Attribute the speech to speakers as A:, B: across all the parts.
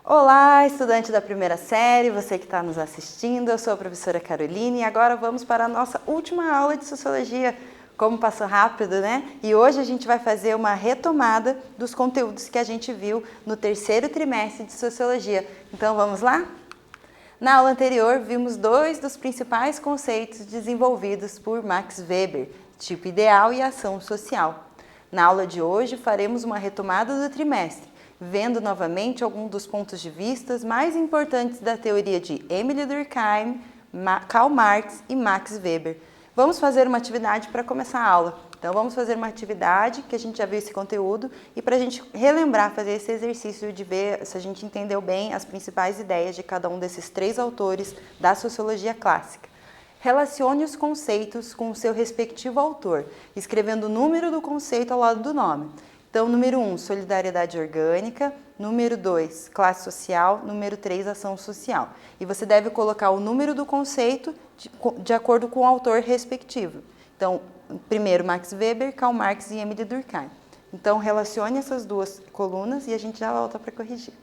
A: Olá, estudante da primeira série, você que está nos assistindo, eu sou a professora Caroline e agora vamos para a nossa última aula de Sociologia. Como passou rápido, né? E hoje a gente vai fazer uma retomada dos conteúdos que a gente viu no terceiro trimestre de Sociologia. Então vamos lá? Na aula anterior, vimos dois dos principais conceitos desenvolvidos por Max Weber, tipo ideal e ação social. Na aula de hoje, faremos uma retomada do trimestre, vendo novamente alguns dos pontos de vista mais importantes da teoria de Émile Durkheim, Karl Marx e Max Weber. Vamos fazer uma atividade para começar a aula. Então vamos fazer uma atividade que a gente já viu esse conteúdo e para a gente relembrar, fazer esse exercício de ver se a gente entendeu bem as principais ideias de cada um desses três autores da sociologia clássica. Relacione os conceitos com o seu respectivo autor, escrevendo o número do conceito ao lado do nome. Então, número 1, solidariedade orgânica. Número 2, classe social. Número 3, ação social. E você deve colocar o número do conceito de acordo com o autor respectivo. Então, primeiro Max Weber, Karl Marx e Émile Durkheim. Então, relacione essas duas colunas e a gente já volta para corrigir.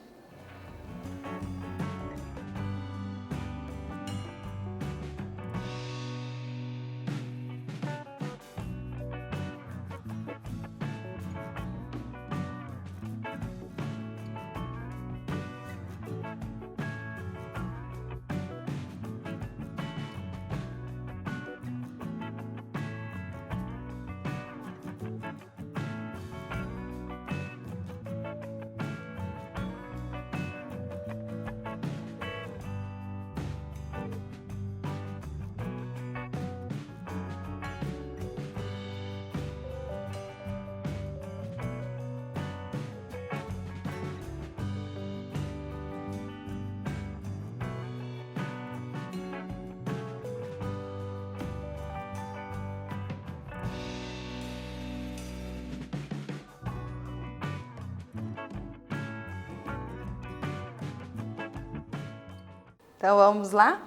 A: Então, vamos lá?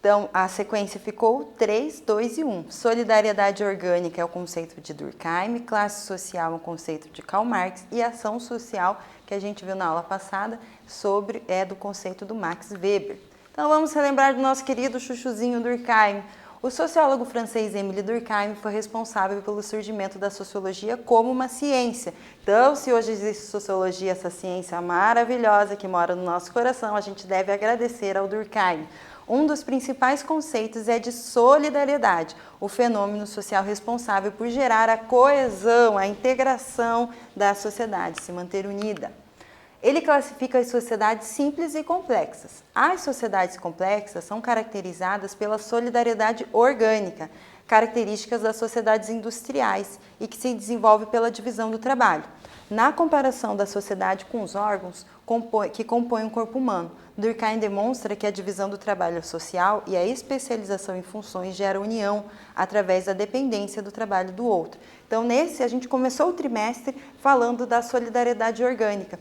A: Então, a sequência ficou 3, 2 e 1. Solidariedade orgânica é o conceito de Durkheim, classe social é o conceito de Karl Marx e ação social, que a gente viu na aula passada, é do conceito do Max Weber. Então, vamos relembrar do nosso querido chuchuzinho Durkheim. O sociólogo francês Émile Durkheim foi responsável pelo surgimento da sociologia como uma ciência. Então, se hoje existe sociologia, essa ciência maravilhosa que mora no nosso coração, a gente deve agradecer ao Durkheim. Um dos principais conceitos é de solidariedade, o fenômeno social responsável por gerar a coesão, a integração da sociedade, se manter unida. Ele classifica as sociedades simples e complexas. As sociedades complexas são caracterizadas pela solidariedade orgânica, características das sociedades industriais e que se desenvolve pela divisão do trabalho. Na comparação da sociedade com os órgãos que compõem o corpo humano, Durkheim demonstra que a divisão do trabalho social e a especialização em funções gera união através da dependência do trabalho do outro. Então, a gente começou o trimestre falando da solidariedade orgânica.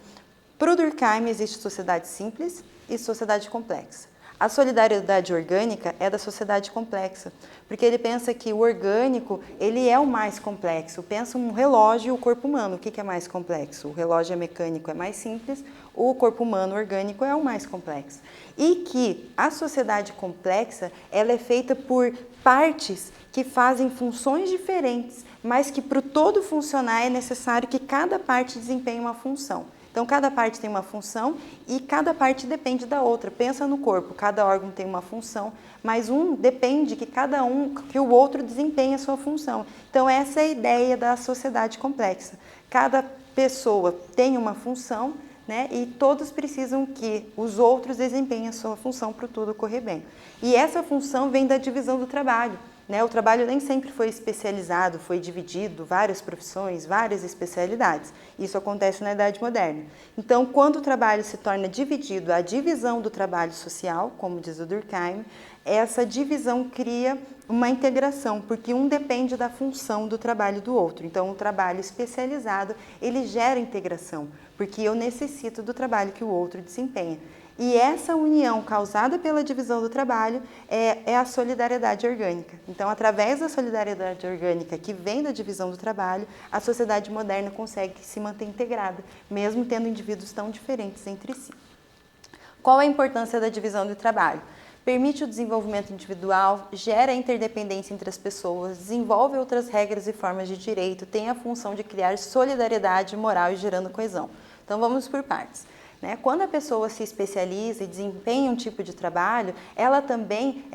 A: Para o Durkheim, existe sociedade simples e sociedade complexa. A solidariedade orgânica é da sociedade complexa, porque ele pensa que o orgânico ele é o mais complexo. Pensa um relógio e o corpo humano. O que é mais complexo? O relógio mecânico é mais simples, o corpo humano orgânico é o mais complexo. E que a sociedade complexa ela é feita por partes que fazem funções diferentes, mas que para o todo funcionar é necessário que cada parte desempenhe uma função. Então, cada parte tem uma função e cada parte depende da outra. Pensa no corpo, cada órgão tem uma função, mas depende que o outro desempenhe a sua função. Então, essa é a ideia da sociedade complexa. Cada pessoa tem uma função, né, e todos precisam que os outros desempenhem a sua função para tudo correr bem. E essa função vem da divisão do trabalho. O trabalho nem sempre foi especializado, foi dividido, várias profissões, várias especialidades. Isso acontece na Idade Moderna. Então, quando o trabalho se torna dividido, a divisão do trabalho social, como diz o Durkheim, essa divisão cria uma integração, porque um depende da função do trabalho do outro. Então, o trabalho especializado, ele gera integração, porque eu necessito do trabalho que o outro desempenha. E essa união causada pela divisão do trabalho é a solidariedade orgânica. Então, através da solidariedade orgânica que vem da divisão do trabalho, a sociedade moderna consegue se manter integrada, mesmo tendo indivíduos tão diferentes entre si. Qual a importância da divisão do trabalho? Permite o desenvolvimento individual, gera interdependência entre as pessoas, desenvolve outras regras e formas de direito, tem a função de criar solidariedade moral e gerando coesão. Então vamos por partes. Quando a pessoa se especializa e desempenha um tipo de trabalho, ela também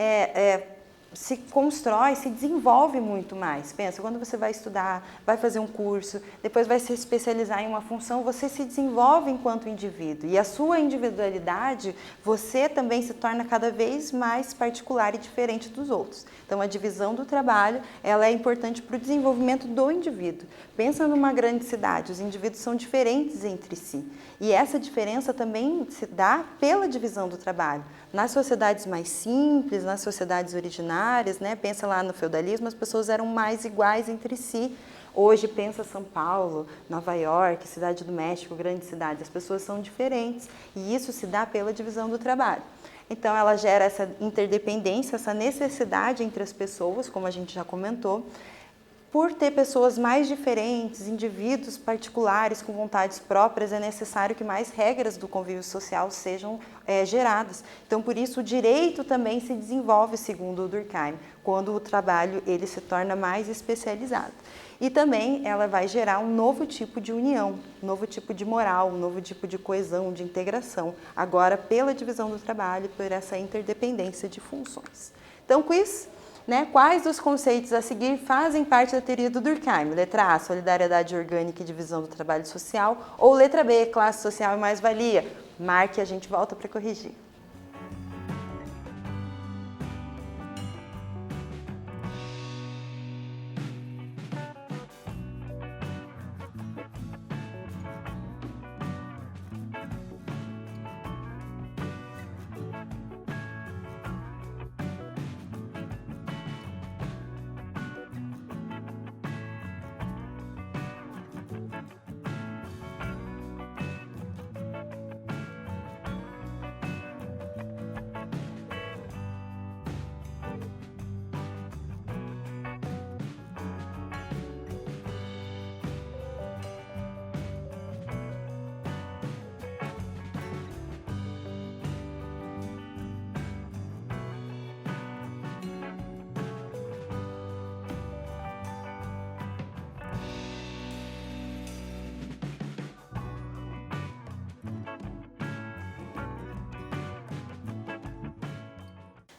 A: se constrói, se desenvolve muito mais. Pensa, quando você vai estudar, vai fazer um curso, depois vai se especializar em uma função, você se desenvolve enquanto indivíduo. E a sua individualidade, você também se torna cada vez mais particular e diferente dos outros. Então, a divisão do trabalho, ela é importante para o desenvolvimento do indivíduo. Pensa numa grande cidade, os indivíduos são diferentes entre si. E essa diferença também se dá pela divisão do trabalho. Nas sociedades mais simples, nas sociedades originárias, pensa lá no feudalismo, as pessoas eram mais iguais entre si. Hoje, pensa São Paulo, Nova York, Cidade do México, grandes cidades, as pessoas são diferentes e isso se dá pela divisão do trabalho. Então, ela gera essa interdependência, essa necessidade entre as pessoas, como a gente já comentou. Por ter pessoas mais diferentes, indivíduos particulares com vontades próprias, é necessário que mais regras do convívio social sejam geradas. Então, por isso, o direito também se desenvolve, segundo o Durkheim, quando o trabalho ele se torna mais especializado. E também ela vai gerar um novo tipo de união, um novo tipo de moral, um novo tipo de coesão, de integração, agora pela divisão do trabalho, por essa interdependência de funções. Então, quiz. Quais dos conceitos a seguir fazem parte da teoria do Durkheim? Letra A, solidariedade orgânica e divisão do trabalho social. Ou letra B, classe social e mais-valia? Marque e a gente volta para corrigir.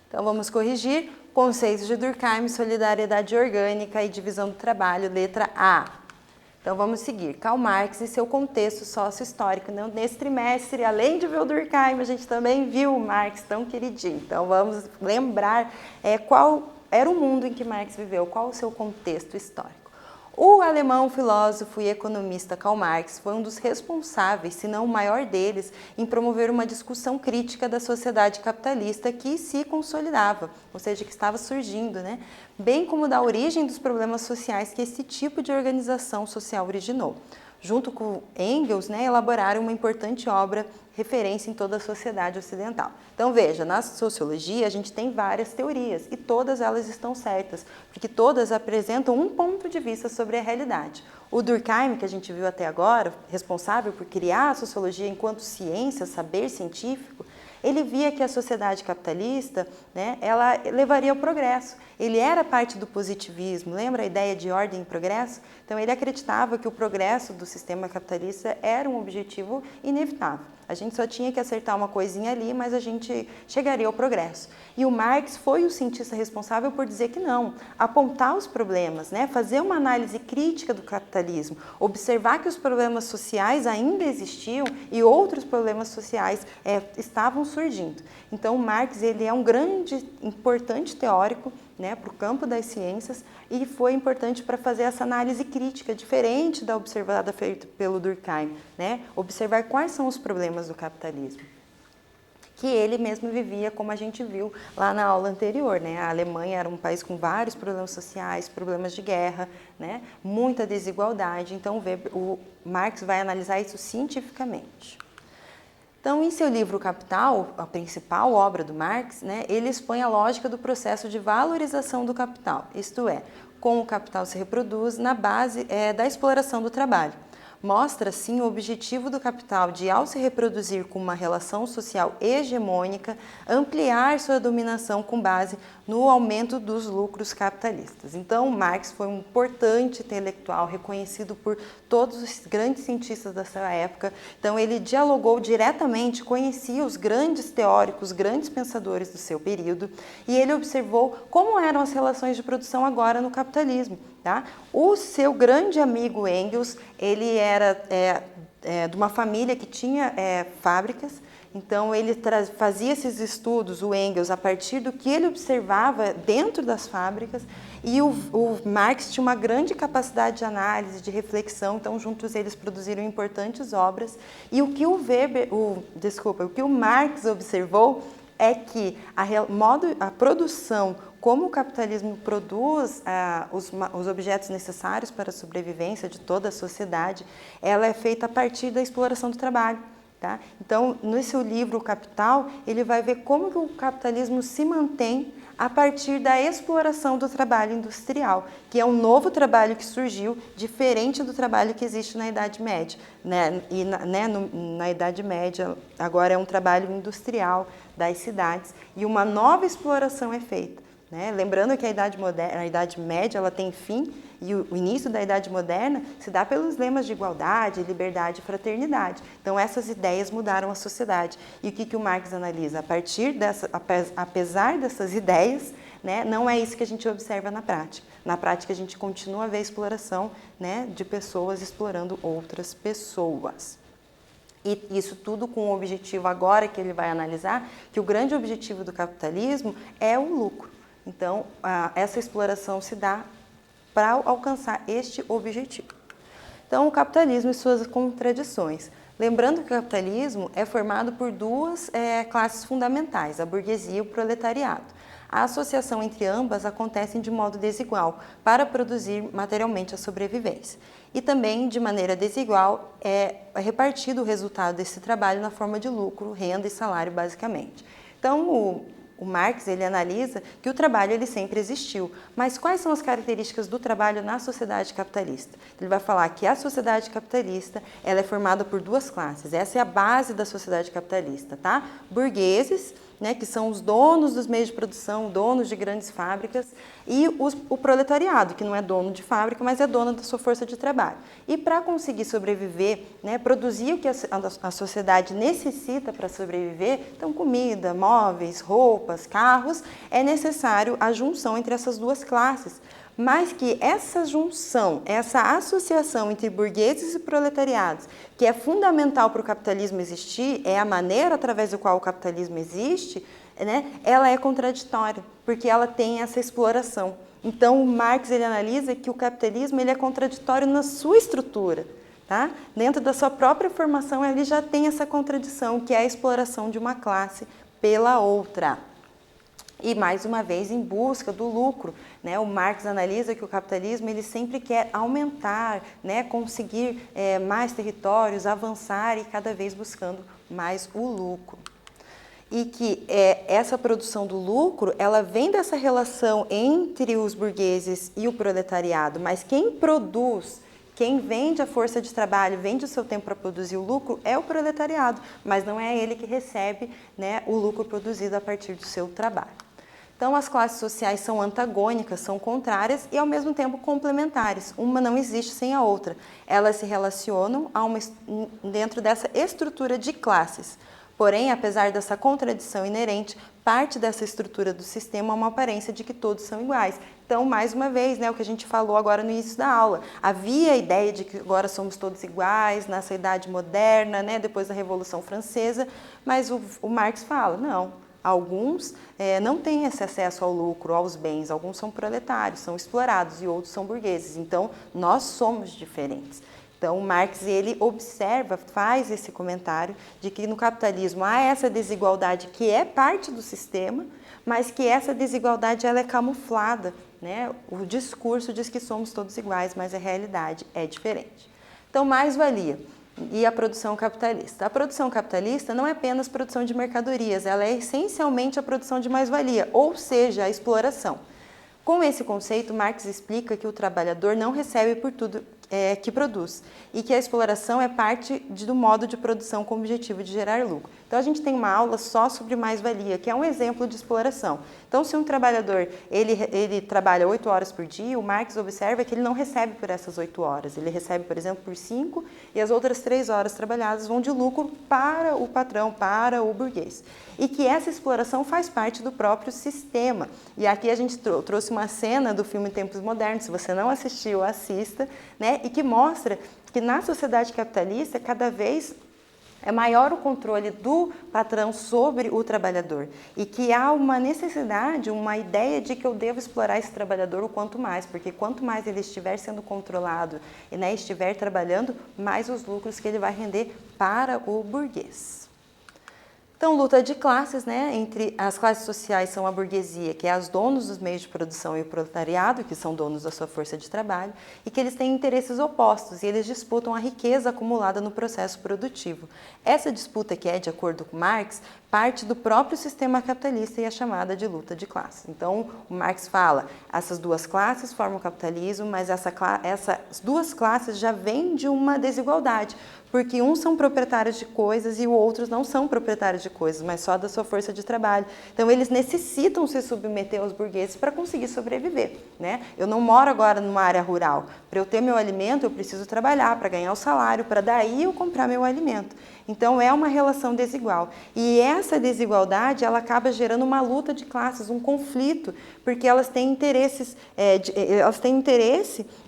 A: Então, vamos corrigir. Conceitos de Durkheim, solidariedade orgânica e divisão do trabalho, letra A. Então, vamos seguir. Karl Marx e seu contexto sócio-histórico. Nesse trimestre, além de ver o Durkheim, a gente também viu o Marx, tão queridinho. Então, vamos lembrar qual era o mundo em que Marx viveu, qual o seu contexto histórico. O alemão filósofo e economista Karl Marx foi um dos responsáveis, se não o maior deles, em promover uma discussão crítica da sociedade capitalista que se consolidava, ou seja, que estava surgindo, bem como da origem dos problemas sociais que esse tipo de organização social originou. Junto com Engels, elaboraram uma importante obra referência em toda a sociedade ocidental. Então, veja, na sociologia a gente tem várias teorias e todas elas estão certas, porque todas apresentam um ponto de vista sobre a realidade. O Durkheim, que a gente viu até agora, responsável por criar a sociologia enquanto ciência, saber científico, ele via que a sociedade capitalista, ela levaria ao progresso. Ele era parte do positivismo, lembra a ideia de ordem e progresso? Então, ele acreditava que o progresso do sistema capitalista era um objetivo inevitável. A gente só tinha que acertar uma coisinha ali, mas a gente chegaria ao progresso. E o Marx foi o cientista responsável por dizer que não, apontar os problemas, fazer uma análise crítica do capitalismo, observar que os problemas sociais ainda existiam e outros problemas sociais estavam surgindo. Então, o Marx ele é um grande, importante teórico para o campo das ciências e foi importante para fazer essa análise crítica, diferente da observada feita pelo Durkheim, observar quais são os problemas do capitalismo, que ele mesmo vivia, como a gente viu lá na aula anterior. A Alemanha era um país com vários problemas sociais, problemas de guerra, muita desigualdade. Então, o Marx vai analisar isso cientificamente. Então, em seu livro Capital, a principal obra do Marx, ele expõe a lógica do processo de valorização do capital, isto é, como o capital se reproduz na base da exploração do trabalho. mostra, sim, o objetivo do capital de, ao se reproduzir com uma relação social hegemônica, ampliar sua dominação com base no aumento dos lucros capitalistas. Então, Marx foi um importante intelectual, reconhecido por todos os grandes cientistas da sua época. Então, ele dialogou diretamente, conhecia os grandes teóricos, grandes pensadores do seu período, e ele observou como eram as relações de produção agora no capitalismo. Tá? O seu grande amigo Engels, ele era de uma família que tinha fábricas, então ele fazia esses estudos, o Engels, a partir do que ele observava dentro das fábricas, e o Marx tinha uma grande capacidade de análise, de reflexão, então juntos eles produziram importantes obras, e o que o que o Marx observou é que a produção, como o capitalismo produz os objetos necessários para a sobrevivência de toda a sociedade, ela é feita a partir da exploração do trabalho. Tá? Então, nesse livro, O Capital, ele vai ver como que o capitalismo se mantém a partir da exploração do trabalho industrial, que é um novo trabalho que surgiu, diferente do trabalho que existe na Idade Média. Né? E na Idade Média, agora é um trabalho industrial das cidades, e uma nova exploração é feita. Né? Lembrando que a Idade Média ela tem fim, e o início da Idade Moderna se dá pelos lemas de igualdade, liberdade e fraternidade. Então, essas ideias mudaram a sociedade. E o que o Marx analisa? Apesar dessas ideias, né, não é isso que a gente observa na prática. Na prática, a gente continua a ver a exploração, né, de pessoas explorando outras pessoas. E isso tudo com o objetivo agora que ele vai analisar, que o grande objetivo do capitalismo é o lucro. Então, essa exploração se dá para alcançar este objetivo. Então, o capitalismo e suas contradições. Lembrando que o capitalismo é formado por duas classes fundamentais, a burguesia e o proletariado. A associação entre ambas acontece de modo desigual para produzir materialmente a sobrevivência. E também, de maneira desigual, é repartido o resultado desse trabalho na forma de lucro, renda e salário, basicamente. Então, o Marx ele analisa que o trabalho ele sempre existiu, mas quais são as características do trabalho na sociedade capitalista? Ele vai falar que a sociedade capitalista ela é formada por duas classes, essa é a base da sociedade capitalista, tá? Burgueses, né, que são os donos dos meios de produção, donos de grandes fábricas, e o proletariado, que não é dono de fábrica, mas é dono da sua força de trabalho. E para conseguir sobreviver, né, produzir o que a sociedade necessita para sobreviver, então comida, móveis, roupas, carros, é necessário a junção entre essas duas classes. Mas que essa junção, essa associação entre burgueses e proletariados, que é fundamental para o capitalismo existir, é a maneira através da qual o capitalismo existe, né, ela é contraditória, porque ela tem essa exploração. Então, o Marx ele analisa que o capitalismo ele é contraditório na sua estrutura. Tá? Dentro da sua própria formação, ele já tem essa contradição, que é a exploração de uma classe pela outra. E, mais uma vez, em busca do lucro. Né? O Marx analisa que o capitalismo ele sempre quer aumentar, né? Conseguir mais territórios, avançar e cada vez buscando mais o lucro. E que essa produção do lucro, ela vem dessa relação entre os burgueses e o proletariado, mas quem produz, quem vende a força de trabalho, vende o seu tempo para produzir o lucro, é o proletariado, mas não é ele que recebe, né, o lucro produzido a partir do seu trabalho. Então, as classes sociais são antagônicas, são contrárias e, ao mesmo tempo, complementares. Uma não existe sem a outra. Elas se relacionam dentro dessa estrutura de classes. Porém, apesar dessa contradição inerente, parte dessa estrutura do sistema é uma aparência de que todos são iguais. Então, mais uma vez, né, o que a gente falou agora no início da aula, havia a ideia de que agora somos todos iguais, nessa idade moderna, né, depois da Revolução Francesa, mas o Marx fala, não. Alguns não têm esse acesso ao lucro, aos bens, alguns são proletários, são explorados e outros são burgueses. Então, nós somos diferentes. Então, o Marx ele observa, faz esse comentário de que no capitalismo há essa desigualdade que é parte do sistema, mas que essa desigualdade ela é camuflada. Né? O discurso diz que somos todos iguais, mas a realidade é diferente. Então, mais-valia. E a produção capitalista. A produção capitalista não é apenas produção de mercadorias, ela é essencialmente a produção de mais-valia, ou seja, a exploração. Com esse conceito, Marx explica que o trabalhador não recebe por tudo que produz e que a exploração é parte do modo de produção com o objetivo de gerar lucro. Então a gente tem uma aula só sobre mais-valia, que é um exemplo de exploração. Então se um trabalhador ele trabalha 8 horas por dia, o Marx observa que ele não recebe por essas 8 horas, ele recebe, por exemplo, por 5 e as outras 3 horas trabalhadas vão de lucro para o patrão, para o burguês. E que essa exploração faz parte do próprio sistema. E aqui a gente trouxe uma cena do filme Tempos Modernos, se você não assistiu, assista, né? E que mostra que na sociedade capitalista, cada vez é maior o controle do patrão sobre o trabalhador e que há uma necessidade, uma ideia de que eu devo explorar esse trabalhador o quanto mais, porque quanto mais ele estiver sendo controlado e, né, estiver trabalhando, mais os lucros que ele vai render para o burguês. Então, luta de classes, né? Entre as classes sociais são a burguesia, que é os donos dos meios de produção, e o proletariado, que são donos da sua força de trabalho, e que eles têm interesses opostos, e eles disputam a riqueza acumulada no processo produtivo. Essa disputa, que é de acordo com Marx, parte do próprio sistema capitalista e é chamada de luta de classes. Então, o Marx fala, essas duas classes formam o capitalismo, mas essas duas classes já vêm de uma desigualdade, porque uns são proprietários de coisas e os outros não são proprietários de coisas, mas só da sua força de trabalho. Então, eles necessitam se submeter aos burgueses para conseguir sobreviver, né? Eu não moro agora numa área rural. Para eu ter meu alimento, eu preciso trabalhar para ganhar o salário, para daí eu comprar meu alimento. Então, é uma relação desigual. E essa desigualdade, ela acaba gerando uma luta de classes, um conflito, porque elas têm interesses,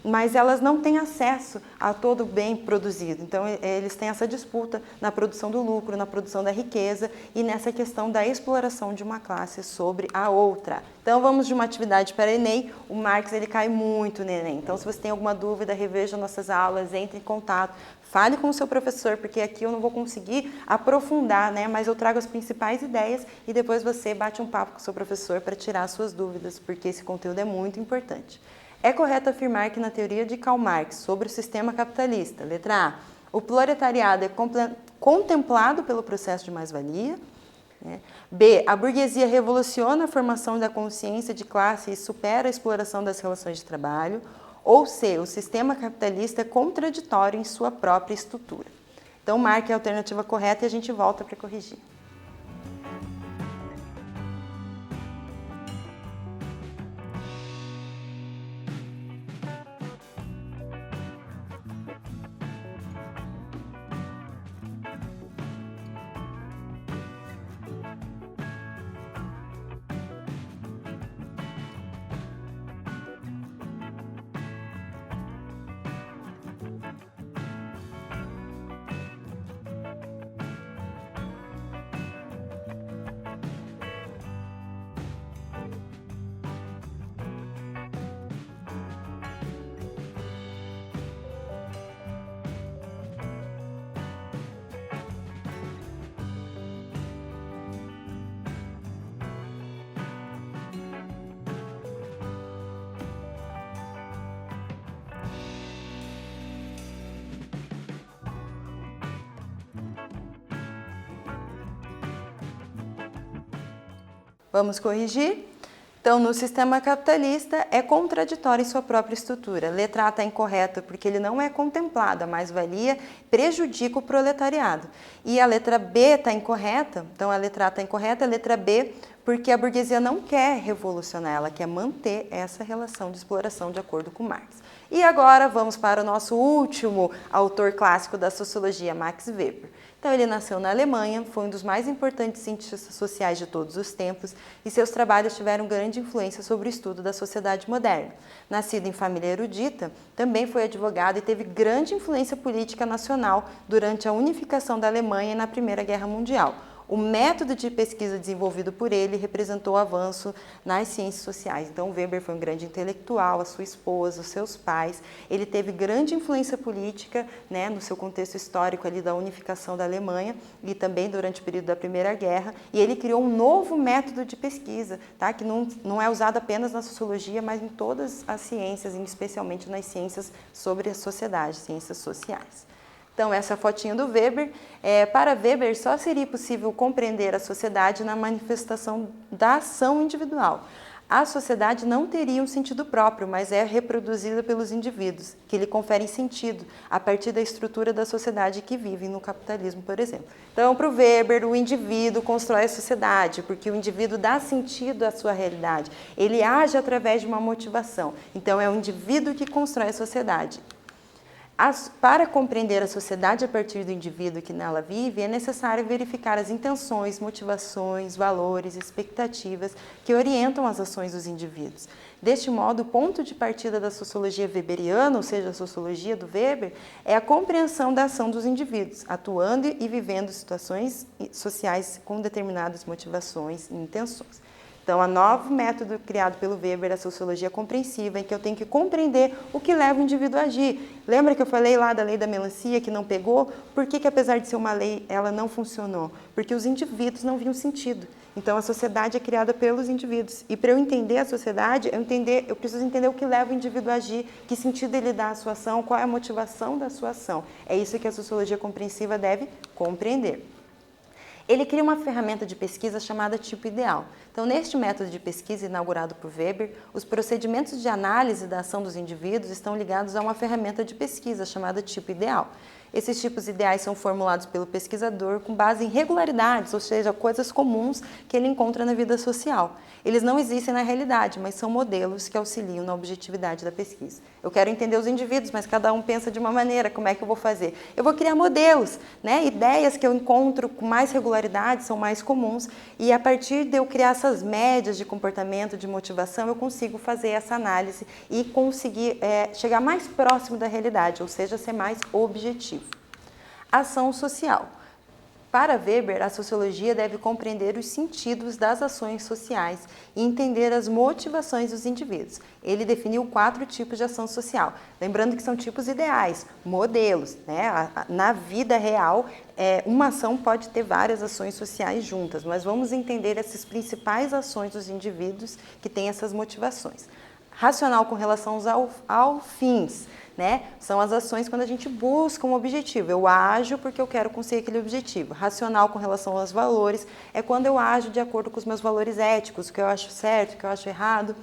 A: mas elas não têm acesso a todo o bem produzido. Então, eles têm essa disputa na produção do lucro, na produção da riqueza e nessa questão da exploração de uma classe sobre a outra. Então, vamos de uma atividade para Enem. O Marx, ele cai muito no Enem. Então, se você tem alguma dúvida, reveja nossas aulas, entre em contato. Fale com o seu professor, porque aqui eu não vou conseguir aprofundar, né? Mas eu trago as principais ideias e depois você bate um papo com o seu professor para tirar as suas dúvidas, porque esse conteúdo é muito importante. É correto afirmar que na teoria de Karl Marx sobre o sistema capitalista, letra A, o proletariado é contemplado pelo processo de mais-valia. Né? B, a burguesia revoluciona a formação da consciência de classe e supera a exploração das relações de trabalho. Ou C, o sistema capitalista é contraditório em sua própria estrutura. Então, marque a alternativa correta e a gente volta para corrigir. Vamos corrigir? Então, no sistema capitalista, é contraditório em sua própria estrutura. Letra A está incorreta porque ele não é contemplado, a mais-valia prejudica o proletariado. E a letra B está incorreta, então a letra A está incorreta, a letra B porque a burguesia não quer revolucionar, ela quer manter essa relação de exploração de acordo com Marx. E agora vamos para o nosso último autor clássico da sociologia, Max Weber. Então, ele nasceu na Alemanha, foi um dos mais importantes cientistas sociais de todos os tempos e seus trabalhos tiveram grande influência sobre o estudo da sociedade moderna. Nascido em família erudita, também foi advogado e teve grande influência política nacional durante a unificação da Alemanha e na Primeira Guerra Mundial. O método de pesquisa desenvolvido por ele representou o avanço nas ciências sociais. Então, Weber foi um grande intelectual, a sua esposa, os seus pais. Ele teve grande influência política, né, no seu contexto histórico ali da unificação da Alemanha e também durante o período da Primeira Guerra. E ele criou um novo método de pesquisa, tá, que não é usado apenas na sociologia, mas em todas as ciências, especialmente nas ciências sobre a sociedade, ciências sociais. Então, essa fotinha do Weber. Para Weber, só seria possível compreender a sociedade na manifestação da ação individual. A sociedade não teria um sentido próprio, mas é reproduzida pelos indivíduos, que lhe conferem sentido a partir da estrutura da sociedade que vivem no capitalismo, por exemplo. Então, para o Weber, o indivíduo constrói a sociedade, porque o indivíduo dá sentido à sua realidade. Ele age através de uma motivação. Então, é o indivíduo que constrói a sociedade. Para compreender a sociedade a partir do indivíduo que nela vive, é necessário verificar as intenções, motivações, valores, expectativas que orientam as ações dos indivíduos. Deste modo, o ponto de partida da sociologia weberiana, ou seja, a sociologia do Weber, é a compreensão da ação dos indivíduos, atuando e vivendo situações sociais com determinadas motivações e intenções. Então, o novo método criado pelo Weber é a sociologia compreensiva, em que eu tenho que compreender o que leva o indivíduo a agir. Lembra que eu falei lá da lei da melancia, que não pegou? Por que, apesar de ser uma lei, ela não funcionou? Porque os indivíduos não viam sentido. Então, a sociedade é criada pelos indivíduos. E para eu entender a sociedade, eu preciso entender o que leva o indivíduo a agir, que sentido ele dá à sua ação, qual é a motivação da sua ação. É isso que a sociologia compreensiva deve compreender. Ele cria uma ferramenta de pesquisa chamada tipo ideal. Então, neste método de pesquisa inaugurado por Weber, os procedimentos de análise da ação dos indivíduos estão ligados a uma ferramenta de pesquisa chamada tipo ideal. Esses tipos ideais são formulados pelo pesquisador com base em regularidades, ou seja, coisas comuns que ele encontra na vida social. Eles não existem na realidade, mas são modelos que auxiliam na objetividade da pesquisa. Eu quero entender os indivíduos, mas cada um pensa de uma maneira, como é que eu vou fazer? Eu vou criar modelos, né? Ideias que eu encontro com mais regularidade, são mais comuns, e a partir de eu criar essas médias de comportamento, de motivação, eu consigo fazer essa análise e conseguir chegar mais próximo da realidade, ou seja, ser mais objetivo. Ação social. Para Weber, a sociologia deve compreender os sentidos das ações sociais e entender as motivações dos indivíduos. Ele definiu 4 tipos de ação social. Lembrando que são tipos ideais, modelos, né? Na vida real, uma ação pode ter várias ações sociais juntas, mas vamos entender essas principais ações dos indivíduos que têm essas motivações. Racional com relação aos fins. Né? São as ações quando a gente busca um objetivo. Eu ajo porque eu quero conseguir aquele objetivo. Racional com relação aos valores é quando eu ajo de acordo com os meus valores éticos, o que eu acho certo, o que eu acho errado.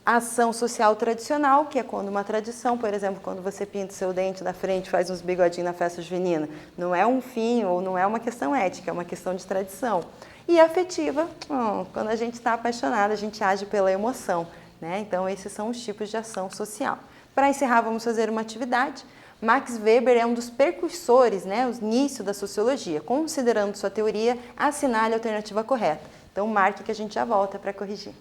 A: Ação social tradicional, que é quando uma tradição, por exemplo, quando você pinta o seu dente da frente, faz uns bigodinhos na festa junina, não é um fim ou não é uma questão ética, é uma questão de tradição. E afetiva, quando a gente está apaixonado, a gente age pela emoção. Né? Então, esses são os tipos de ação social. Para encerrar, vamos fazer uma atividade. Max Weber é um dos precursores, né, o início da sociologia. Considerando sua teoria, assinale a alternativa correta. Então, marque que a gente já volta para corrigir.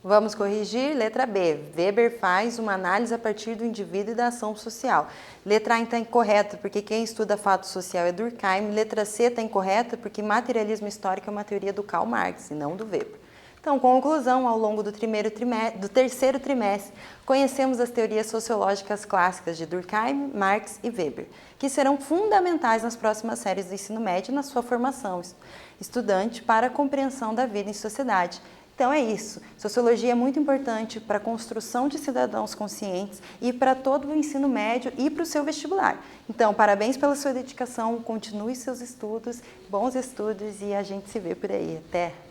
A: Vamos corrigir. Letra B. Weber faz uma análise a partir do indivíduo e da ação social. Letra A está incorreta, porque quem estuda fato social é Durkheim. Letra C está incorreta, porque materialismo histórico é uma teoria do Karl Marx e não do Weber. Então, conclusão, ao longo do terceiro trimestre, conhecemos as teorias sociológicas clássicas de Durkheim, Marx e Weber, que serão fundamentais nas próximas séries do ensino médio na sua formação estudante para a compreensão da vida em sociedade. Então é isso, sociologia é muito importante para a construção de cidadãos conscientes e para todo o ensino médio e para o seu vestibular. Então, parabéns pela sua dedicação, continue seus estudos, bons estudos e a gente se vê por aí. Até!